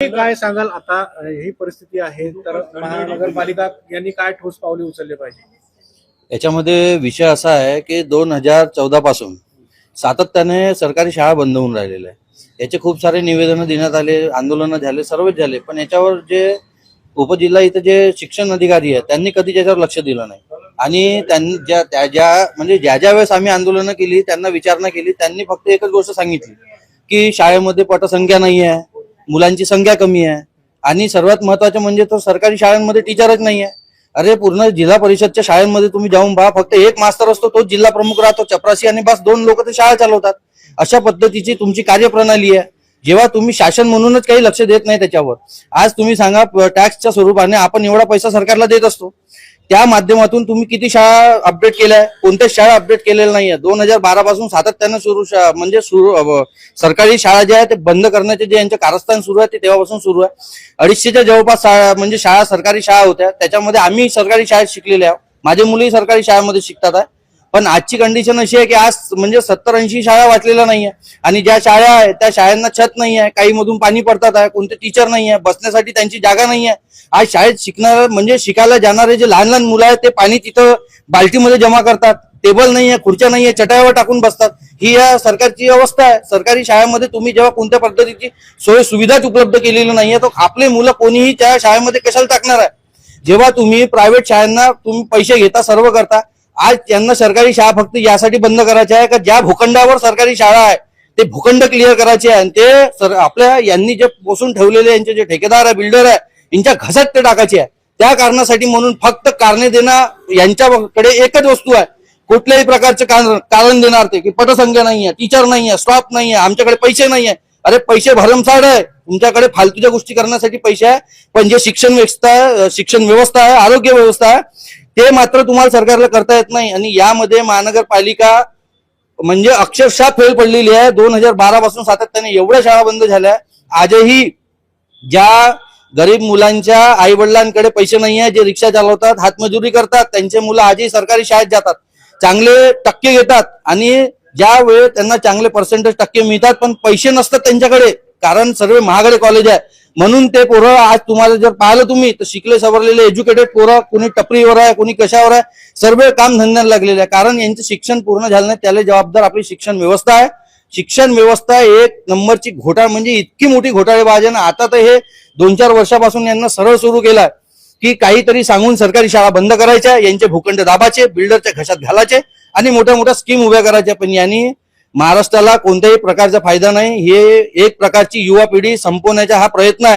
काय सांगाल आता ही परिस्थिती आहे तर महानगरपालिका यांनी काय ठोस पावले उचलले पाहिजे? याच्यामध्ये विषय असा आहे की 2014 पासून सातत्याने सरकारी शाळा बंद होऊन राहिलेल्या आहे। याचे खूप सारे निवेदनं देण्यात आले, आंदोलनं झाले, सर्वच झाले, पण याच्यावर जे उपजिल्हा इथं जे शिक्षण अधिकारी आहे त्यांनी कधी त्याच्यावर लक्ष दिलं नाही। आणि त्यांनी ज्या वेळेस आम्ही आंदोलनं केली, त्यांना विचारणा केली, त्यांनी फक्त एकच गोष्ट सांगितली की शाळेमध्ये पटसंख्या नाही आहे, मुलांची संख्या कमी आहे, आणि सर्वात महत्वाचं म्हणजे तो सरकारी शाळांमध्ये टीचरच नाही आहे। अरे पूर्ण जिल्हा परिषदच्या शाळेमध्ये तुम्ही जाऊन पहा, फक्त एक मास्तर असतो, तोच जिल्हा प्रमुख राहतो, चपरासी, आणि बस 2 लोक ते शाळा चालवतात। अशा पद्धतीची तुमची कार्यप्रणाली आहे, जेव्हा तुम्ही शासन म्हणूनच काही लक्ष देत नाही त्याच्यावर। आज तुम्ही सांगा, टॅक्सच्या स्वरूपाने आपण एवढा पैसा सरकारला देत असतो, त्या माध्यमातून तुम्ही किती शाळा अपडेट केल्या, कोणत्याच शाळा अपडेट केलेल्या नाहीये। 2012 पासून सातत्यानं सरकारी शाळा ज्या आहेत ते बंद करण्याचे जे यांचे कारस्थान सुरू आहे ते तेव्हापासून सुरू आहे। 250च्या जवळपास शाळा सरकारी शाळा होत्या, त्याच्यामध्ये आम्ही सरकारी शाळेत शिकलेले आहोत, माझे मुलंही सरकारी शाळेमध्ये शिकतात आहे। पण आजची कंडिशन अशी आहे की आज 70-80 शाळा वाचलेल्या नाहीये, आणि ज्या शाळा आहेत त्या शाळांना छत नाही आहे, काही मधून पाणी पडतात आहे, कोणते टीचर नाही आहे, बसण्यासाठी त्यांची जागा नाही आहे। आज शाळेत शिकायला जाणारे जे लहान लहान मुलं आहेत ते पाणी तिथं बाल्टीमध्ये जमा करतात, टेबल नाही आहे, खुर्च्या नाही आहे, चटाईवर टाकून बसतात। ही या सरकारची अवस्था आहे। सरकारी शाळेमध्ये तुम्ही जेव्हा कोणत्या पद्धतीची सोय सुविधाच उपलब्ध केलेली नाहीये, तर आपले मुलं कोणीही त्या शाळेमध्ये कशाला टाकणार आहे? जेव्हा तुम्ही प्रायव्हेट शाळांना तुम्ही पैसे घेता, सर्व करता, आज यांना सरकारी शाळा फक्त यासाठी बंद करायची आहे का ज्या भूखंडावर सरकारी शाळा आहे ते भूखंड क्लिअर करायचे आहे, आणि ते आपल्या यांनी जे पोसून ठेवलेले यांचे जे ठेकेदार आहे, बिल्डर आहे, यांच्या घशात ते टाकायचे आहे। त्या कारणासाठी म्हणून फक्त कारणे देणं यांच्याकडे एकच वस्तू आहे, कुठल्याही प्रकारचे कारण देणार ते की पटसंख्या नाहीये, टीचर नाहीये, स्टॉप नाहीये, आमच्याकडे पैसे नाहीये। अरे पैसे भरमसाठ आहे तुमच्याकडे, फालतूच्या गोष्टी करण्यासाठी पैसे आहे, पण जे शिक्षण व्यवस्था आहे, आरोग्य व्यवस्था आहे, ते मात्र तुम्हाला सरकारला करता येत नाही। आणि यामध्ये महानगरपालिका म्हणजे अक्षरशः फेल पडलेली आहे। 2012 पासून सातत्याने एवढ्या शाळा बंद झाल्या। आजही ज्या गरीब मुलांच्या आई वडिलांकडे पैसे नाही आहे, जे रिक्षा चालवतात, हातमजुरी करतात, त्यांचे मुलं आजही सरकारी शाळेत जातात, चांगले टक्के घेतात, आणि ज्या वेळेस त्यांना चांगले पर्सेंटेज टक्के मिळतात, पण पैसे नसतात त्यांच्याकडे, कारण सर्व महागडे कॉलेज आहे, म्हणून ते पोरं आज तुम्हाला जर पाहिलं तुम्ही तर शिकले सवरलेले एज्युकेटेड पोरं, कोणी टपरीवर आहे, कोणी कशावर आहे, सर्व काम धंद्याला लागलेले आहे, कारण यांचं शिक्षण पूर्ण झालं नाही। त्याला जबाबदार आपली शिक्षण व्यवस्था आहे। शिक्षण व्यवस्था एक नंबरची म्हणजे इतकी मोठी घोटाळेबाज आहे ना। आता तर हे 2-4 वर्षापासून यांना सरळ सुरू केलाय की काहीतरी सांगून सरकारी शाळा बंद करायच्या, यांचे भूखंड दाबाचे, बिल्डरच्या घशात घालायचे, आणि मोठ्या मोठ्या स्कीम उभ्या करायच्या, पण यांनी महाराष्ट्राला कोणत्याही प्रकारचा फायदा नाही। हे एक प्रकारची युवा पिढी संपवण्याचा हा प्रयत्न आहे।